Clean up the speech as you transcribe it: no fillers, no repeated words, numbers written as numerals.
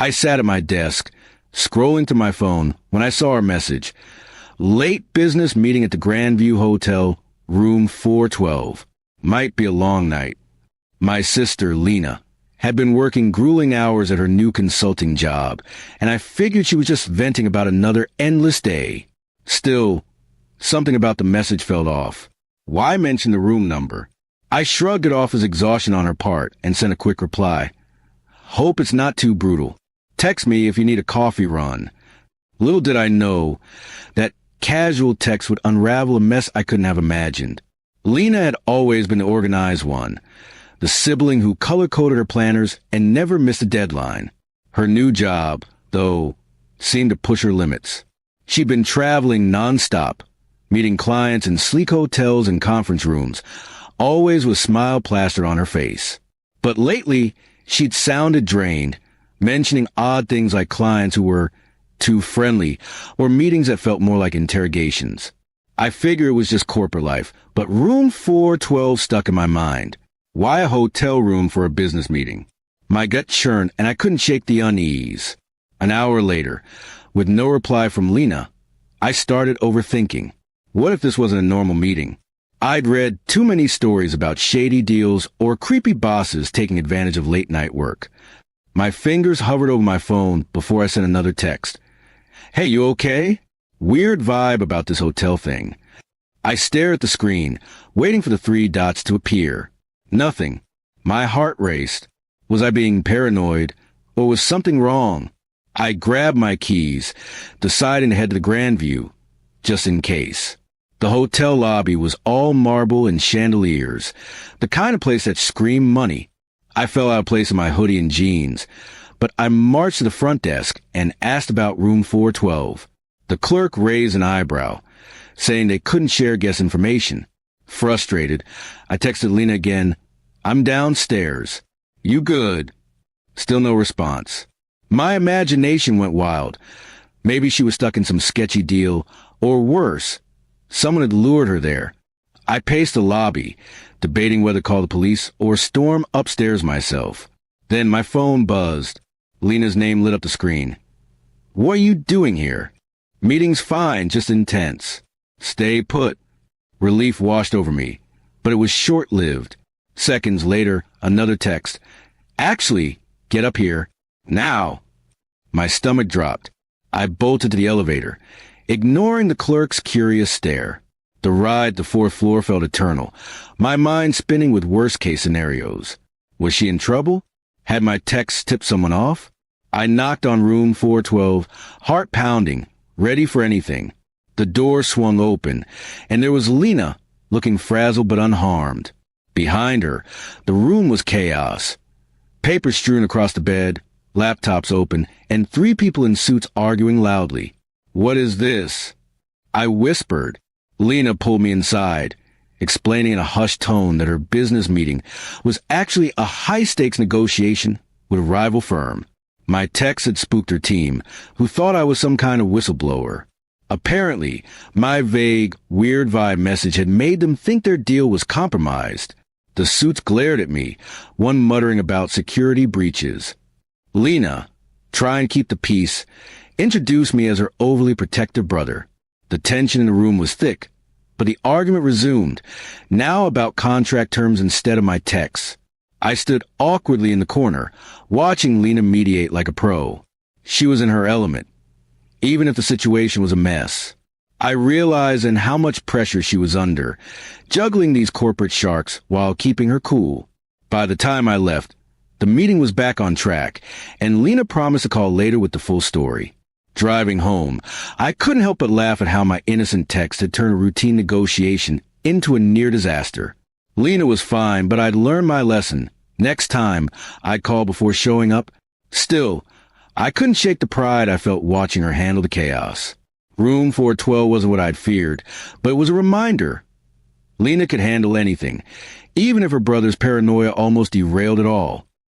I sat at my desk, scrolling through my phone, when I saw her message. Late business meeting at the Grandview Hotel, room 412. Might be a long night. My sister, Lena, had been working grueling hours at her new consulting job, and I figured she was just venting about another endless day. Still, something about the message felt off. Why mention the room number? I shrugged it off as exhaustion on her part and sent a quick reply. Hope it's not too brutal. Text me if you need a coffee run. Little did I know that casual text would unravel a mess I couldn't have imagined. Lena had always been the organized one, the sibling who color-coded her planners and never missed a deadline. Her new job, though, seemed to push her limits. She'd been traveling nonstop, meeting clients in sleek hotels and conference rooms, always with a smile plastered on her face. But lately, she'd sounded drained, mentioning odd things like clients who were too friendly or meetings that felt more like interrogations. I figured it was just corporate life, but room 412 stuck in my mind. Why a hotel room for a business meeting? My gut churned and I couldn't shake the unease. An hour later, with no reply from Lena, I started overthinking. What if this wasn't a normal meeting? I'd read too many stories about shady deals or creepy bosses taking advantage of late-night work. My fingers hovered over my phone before I sent another text. Hey, you okay? Weird vibe about this hotel thing. I stared at the screen, waiting for the 3 dots to appear. Nothing. My heart raced. Was I being paranoid, or was something wrong? I grabbed my keys, deciding to head to the Grandview, just in case. The hotel lobby was all marble and chandeliers, the kind of place that screamed money. I fell out of place in my hoodie and jeans, but I marched to the front desk and asked about room 412. The clerk raised an eyebrow, saying they couldn't share guest information. Frustrated, I texted Lena again, I'm downstairs. You good? Still no response. My imagination went wild. Maybe she was stuck in some sketchy deal, or worse, someone had lured her there. I paced the lobby, debating whether to call the police or storm upstairs myself. Then my phone buzzed. Lena's name lit up the screen. What are you doing here? Meeting's fine, just intense. Stay put. Relief washed over me, but it was short-lived. Seconds later, another text. Actually, get up here. Now. My stomach dropped. I bolted to the elevator, ignoring the clerk's curious stare. The ride to the 4th floor felt eternal, my mind spinning with worst-case scenarios. Was she in trouble? Had my text tipped someone off? I knocked on room 412, heart pounding, ready for anything. The door swung open, and there was Lena, looking frazzled but unharmed. Behind her, the room was chaos. Papers strewn across the bed, laptops open, and 3 people in suits arguing loudly. What is this? I whispered. Lena pulled me inside, explaining in a hushed tone that her business meeting was actually a high-stakes negotiation with a rival firm. My text had spooked her team, who thought I was some kind of whistleblower. Apparently, my vague, weird vibe message had made them think their deal was compromised. The suits glared at me, one muttering about security breaches. Lena, trying to keep the peace, introduced me as her overly protective brother. The tension in the room was thick, but the argument resumed, now about contract terms instead of my texts. I stood awkwardly in the corner, watching Lena mediate like a pro. She was in her element, even if the situation was a mess. I realized in how much pressure she was under, juggling these corporate sharks while keeping her cool. By the time I left, the meeting was back on track, and Lena promised to call later with the full story. Driving home, I couldn't help but laugh at how my innocent text had turned a routine negotiation into a near disaster. Lena was fine, but I'd learned my lesson. Next time, I'd call before showing up. Still, I couldn't shake the pride I felt watching her handle the chaos. Room 412 wasn't what I'd feared, but it was a reminder. Lena could handle anything, even if her brother's paranoia almost derailed it all.